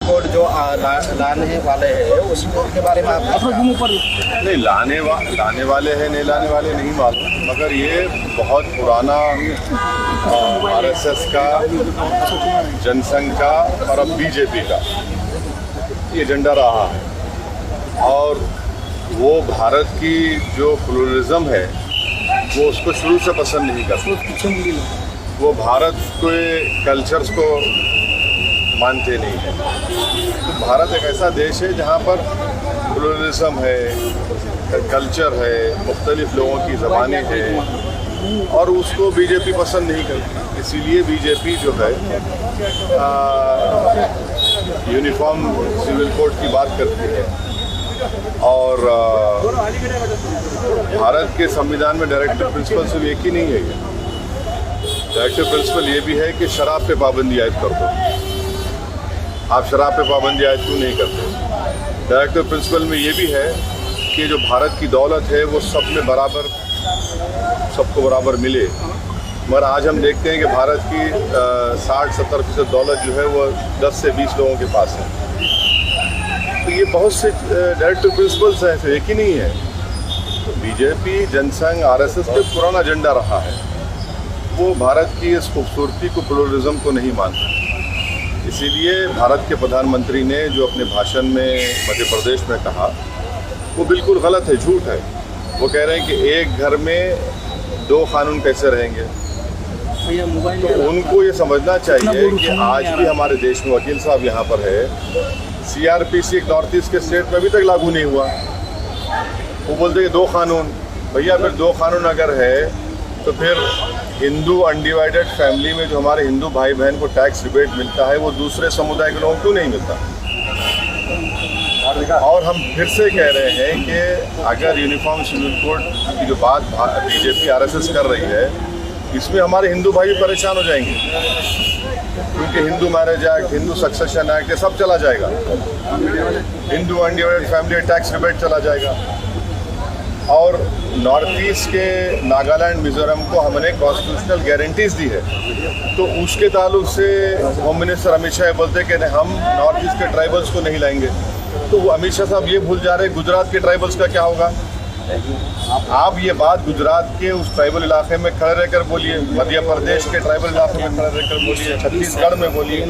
Code जो लाने वाले हैं उसके बारे में आप नहीं लाने वाले हैं नहीं लाने वाले नहीं मालूम, मगर ये बहुत पुराना आरएसएस का, जनसंघ का और अब बीजेपी का ये एजेंडा रहा है। और वो भारत की जो प्लुरलिज्म है वो उसको शुरू से पसंद नहीं करते, वो भारत के कल्चर्स को मानते नहीं हैं। तो भारत एक ऐसा देश है जहाँ पर प्लुरलिज्म है, कल्चर है, मुख्तलिफ लोगों की ज़बानें हैं और उसको बीजेपी पसंद नहीं करती। इसीलिए बीजेपी जो है यूनिफॉर्म सिविल कोड की बात करती है और भारत के संविधान में डायरेक्टिव प्रिंसिपल सिर्फ एक ही नहीं है। डायरेक्टिव प्रिंसिपल ये भी है कि शराब पे पाबंदी आयद कर दो। आप शराब पे पाबंदी आयद क्यों नहीं करते? डायरेक्टिव प्रिंसिपल में ये भी है कि जो भारत की दौलत है वो सब में बराबर, सबको बराबर मिले। मगर आज हम देखते हैं कि भारत की 60-70% दौलत जो है वो 10 से 20 लोगों के पास है। तो ये बहुत से डायरेक्टिव प्रिंसिपल्स हैं, तो एक ही नहीं है। तो बीजेपी, जनसंघ, आरएसएस पे पुराना एजेंडा रहा है, वो भारत की इस खूबसूरती को, प्लुरलिज्म को नहीं मानता। इसीलिए भारत के प्रधानमंत्री ने जो अपने भाषण में मध्य प्रदेश में कहा वो बिल्कुल गलत है, झूठ है। वो कह रहे हैं कि एक घर में 2 कानून कैसे रहेंगे। तो उनको ये समझना चाहिए कि आज भी हमारे देश में वकील साहब यहाँ पर है, सीआरपीसी एक नॉर्थ ईस्ट के स्टेट में अभी तक लागू नहीं हुआ। वो बोलते हैं 2 कानून। भैया फिर 2 कानून अगर है तो फिर हिंदू अनडिवाइडेड फैमिली में जो हमारे हिंदू भाई बहन को टैक्स रिबेट मिलता है वो दूसरे समुदाय के लोगों को क्यों नहीं मिलता? और हम फिर से कह रहे हैं कि अगर यूनिफॉर्म सिविल कोड की जो बात बीजेपी आरएसएस कर रही है, इसमें हमारे हिंदू भाई परेशान हो जाएंगे, क्योंकि Hindu marriage act, Hindu succession act, ये सब चला जाएगा। Hindu undivided family tax rebate चला जाएगा। और नॉर्थ ईस्ट के नागालैंड, मिजोरम को हमने कॉन्स्टिट्यूशनल गारंटीज दी है, तो उसके ताल्लुक से होम मिनिस्टर अमित शाह बोलते कि हम नॉर्थ ईस्ट के ट्राइबल्स को नहीं लाएंगे। तो वो अमित शाह साहब ये भूल जा रहे हैं गुजरात के ट्राइबल्स का क्या होगा। आप ये बात गुजरात के उस ट्राइबल इलाके में खड़े रहकर बोलिए, मध्य प्रदेश के ट्राइबल इलाके में खड़े रहकर बोलिए, छत्तीसगढ़ में बोलिए,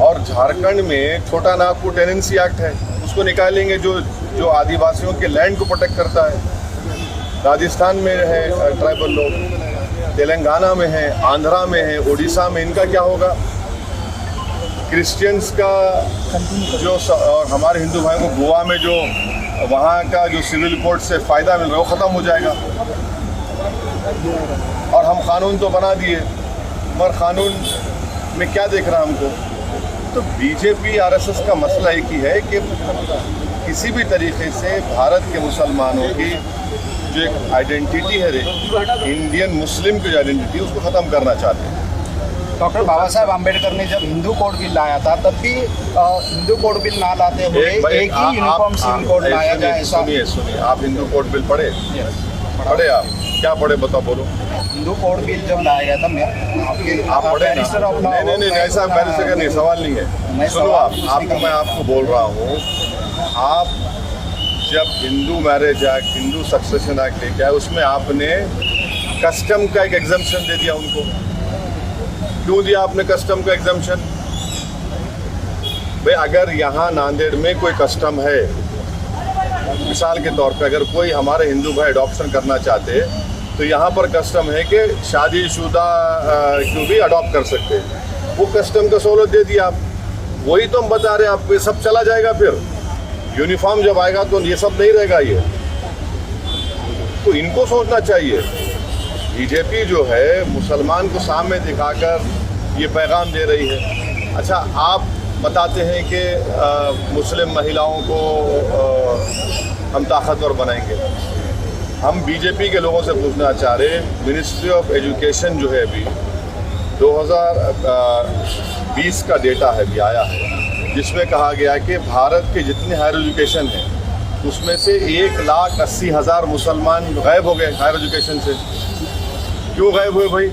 और झारखंड में छोटा नागपुर टेनेंसी एक्ट है, उसको निकालेंगे जो आदिवासियों के लैंड को प्रोटेक्ट करता है। राजस्थान में है ट्राइबल लोग, तेलंगाना में है, आंध्रा में है, उड़ीसा में, इनका क्या होगा? क्रिश्चियंस का जो और हमारे हिंदू भाइयों को गोवा में जो वहाँ का जो सिविल कोड से फ़ायदा मिल रहा है वो ख़त्म हो जाएगा। और हम कानून तो बना दिए, मगर कानून में क्या देख रहा हमको? तो बीजेपी आरएसएस का मसला एक ही है कि किसी भी तरीके से भारत के मुसलमानों की जो एक आइडेंटिटी है, इंडियन मुस्लिम की जो आइडेंटिटी, उसको ख़त्म करना चाहते हैं। डॉक्टर बाबा साहब आम्बेडकर ने जब हिंदू कोड बिल लाया था तब भी हिंदू कोड बिल ना लाते हुए एक ही यूनिफॉर्म सिविल कोड लाया जाए। सुनिए, आप हिंदू कोड बिल पढ़े? आप क्या पढ़े बताओ, बोलो। हिंदू कोड बिल जब लाया गया था, आप पढ़े ना? नहीं, ऐसा बैरिस्टर का नहीं, सवाल नहीं है। सुनो, मैं आपको बोल रहा हूँ, आप जब Hindu marriage act, Hindu succession act लेके आए, उसमें आपने कस्टम का एक एग्जम्पशन दे दिया उनको। क्यों दिया आपने कस्टम का एग्जम्पशन? भाई अगर यहाँ नांदेड़ में कोई कस्टम है, मिसाल के तौर पे अगर कोई हमारे हिंदू भाई अडॉप्शन करना चाहते तो यहाँ पर कस्टम है कि शादीशुदा क्यों भी अडॉप्ट कर सकते हैं, वो कस्टम का सहूलत दे दिया आप। वही तो हम बता रहे हैं आपको, ये सब चला जाएगा। फिर यूनिफॉर्म जब आएगा तो ये सब नहीं रहेगा। ये तो इनको सोचना चाहिए। बीजेपी जो है मुसलमान को सामने दिखाकर ये पैगाम दे रही है। अच्छा, आप बताते हैं कि मुस्लिम महिलाओं को हम ताकतवर बनाएंगे। हम बीजेपी के लोगों से पूछना चाह रहे हैं, मिनिस्ट्री ऑफ एजुकेशन जो है अभी 2020 का डेटा है, अभी आया है, जिसमें कहा गया कि भारत के जितने हायर एजुकेशन हैं उसमें से 1,80,000 मुसलमान गायब हो गए हायर एजुकेशन से। क्यों गायब हुए भाई?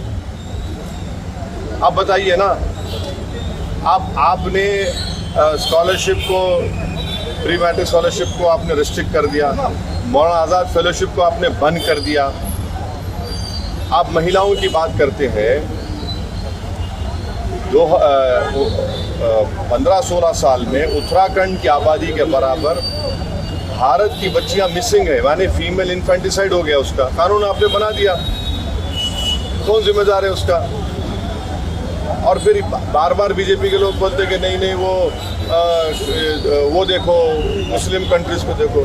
आप बताइए ना। आपने स्कॉलरशिप को, प्री मैट्रिक स्कॉलरशिप को आपने रिस्ट्रिक्ट कर दिया, मौलाना आज़ाद फेलोशिप को आपने बंद कर दिया। आप महिलाओं की बात करते हैं, 15-16 साल में उत्तराखंड की आबादी के बराबर भारत की बच्चियां मिसिंग है, माने फीमेल इन्फेंटिसाइड हो गया। उसका कानून आपने बना दिया, कौन जिम्मेदार है उसका? और फिर बार बार बीजेपी के लोग बोलते कि नहीं वो देखो मुस्लिम कंट्रीज को देखो।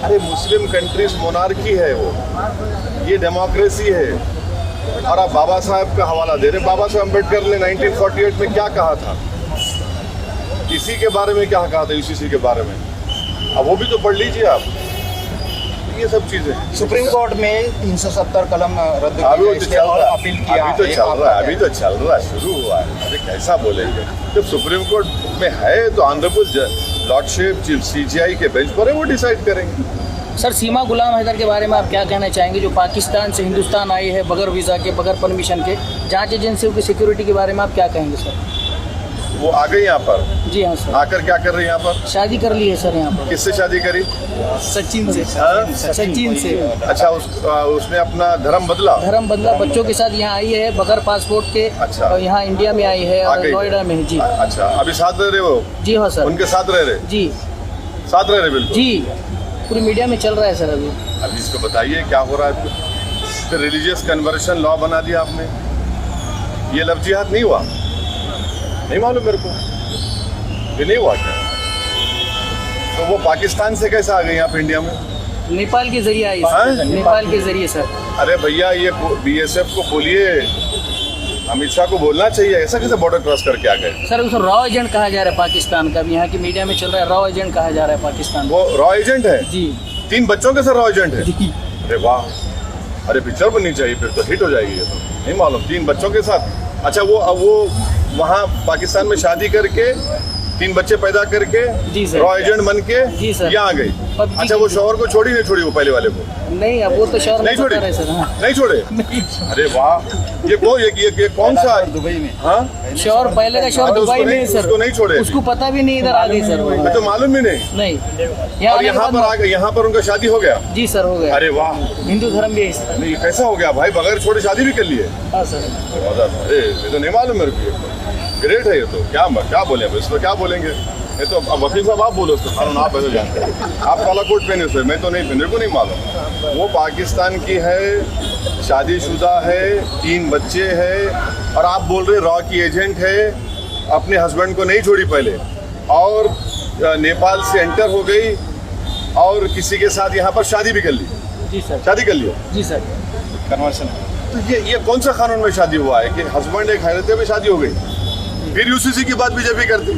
अरे मुस्लिम कंट्रीज मोनार्की है, वो ये डेमोक्रेसी है। और आप बाबा साहब का हवाला दे रहे। बाबा साहब अम्बेडकर ने 1948 में क्या कहा था, इसी के बारे में क्या कहा था, यूसीसी के बारे में। अब वो भी तो पढ़ लीजिए आप, ये सब चीजें। सुप्रीम कोर्ट में 370 कलम रद्द अभी तो किया और अपील किया। अभी तो चल रहा है, शुरू हुआ है। अरे कैसा बोलेंगे, जब सुप्रीम कोर्ट में है तो ऑनरेबल लॉर्डशिप चीफ CJI के बेंच पर है, वो डिसाइड करेंगे। सर, सीमा गुलाम हैदर के बारे में आप क्या कहना चाहेंगे, जो पाकिस्तान से हिंदुस्तान आई है बगैर वीज़ा के, बगैर परमिशन के? जांच एजेंसियों की सिक्योरिटी के बारे में आप क्या कहेंगे सर? वो आ गई यहाँ पर। जी हाँ सर। आकर क्या कर रही है यहाँ पर? शादी कर ली है सर यहाँ पर। किससे शादी करी? सचिन से। हाँ? सचिन से। अच्छा, उसने अपना धर्म बदला? धर्म बदला, बच्चों के साथ यहाँ आई है बगैर पासपोर्ट के। अच्छा। और यहाँ इंडिया में आई है और नोएडा में। जी अच्छा, अभी साथ रह रहे हो? जी हाँ सर। उनके साथ रह रहे? जी साथ रह रहे बिल्कुल। जी, पूरी मीडिया में चल रहा है सर अभी। अभी इसको बताइए क्या हो रहा है। फिर रिलीजियस कन्वर्शन लॉ बना दिया आपने। ये लव जिहाद नहीं हुआ? नहीं मालूम मेरे को, ये नहीं हुआ क्या? तो वो पाकिस्तान से कैसे आ गई आप इंडिया में? नेपाल के जरिए आई हाँ? सर। नेपाल के जरिए सर। अरे भैया, ये BSF को बोलिए, अमित शाह को बोलना चाहिए, ऐसा कैसे बॉर्डर क्रॉस करके आ गए? सर, उसको रॉ एजेंट कहा जा रहा है पाकिस्तान का। यहाँ की मीडिया में चल रहा है, रॉ एजेंट कहा जा रहा है पाकिस्तान। वो रॉ एजेंट है? जी। 3 बच्चों के साथ रॉ एजेंट है? जी। अरे वाह, अरे पिक्चर बननी चाहिए, फिर तो हिट हो जाएगी ये तो। नहीं मालूम, 3 बच्चों के साथ। अच्छा, वो वहाँ पाकिस्तान में शादी करके 3 बच्चे पैदा करके जी सर, रॉ एजेंट बन के जी सर, यहाँ आ गई। PUBG अच्छा, वो शौहर को छोड़ी नहीं छोड़ी? वो पहले वाले को नहीं, अब वो तो शहर नहीं छोड़ी? है सर। हाँ। नहीं छोड़े? नहीं। अरे वाह, ये कौन सा? दुबई में। हाँ, शहर पहले का शहर हाँ, तो दुबई उसको में है नहीं- सर। उसको नहीं छोड़े? उसको पता भी नहीं, इधर आ गई सर वो। मैं तो मालूम ही नहीं। नहीं, और यहाँ पर आ गए, यहाँ पर उनका शादी हो गया? जी सर, हो गया। अरे वाह, हिंदू धर्म भी है सर। नहीं कैसा हो गया भाई, बगैर छोड़े शादी भी कर लिए? हाँ सर। अरे ये तो नहीं मालूम मेरे को, ग्रेट है ये तो। क्या बोले अब इसको, क्या बोलेंगे? ये तो अब वकील साहब आप बोलो उसको, कानून आप ऐसे जानते हैं। आप काला कोट पहने हुए, मैं तो नहीं पहने, को नहीं मालूम। वो पाकिस्तान की है, शादीशुदा है, 3 बच्चे हैं, और आप बोल रहे रॉ की एजेंट है, अपने हस्बैंड को नहीं छोड़ी पहले, और नेपाल से एंटर हो गई, और किसी के साथ यहाँ पर शादी भी कर ली। जी सर। शादी कर लिया? जी सर। कन्वर्शन। तो ये कौन सा कानून में शादी हुआ है कि हस्बैंड एक हैरते में शादी हो गई, फिर UCC की बात बीजेपी करती?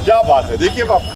क्या बात है, देखिए बाप।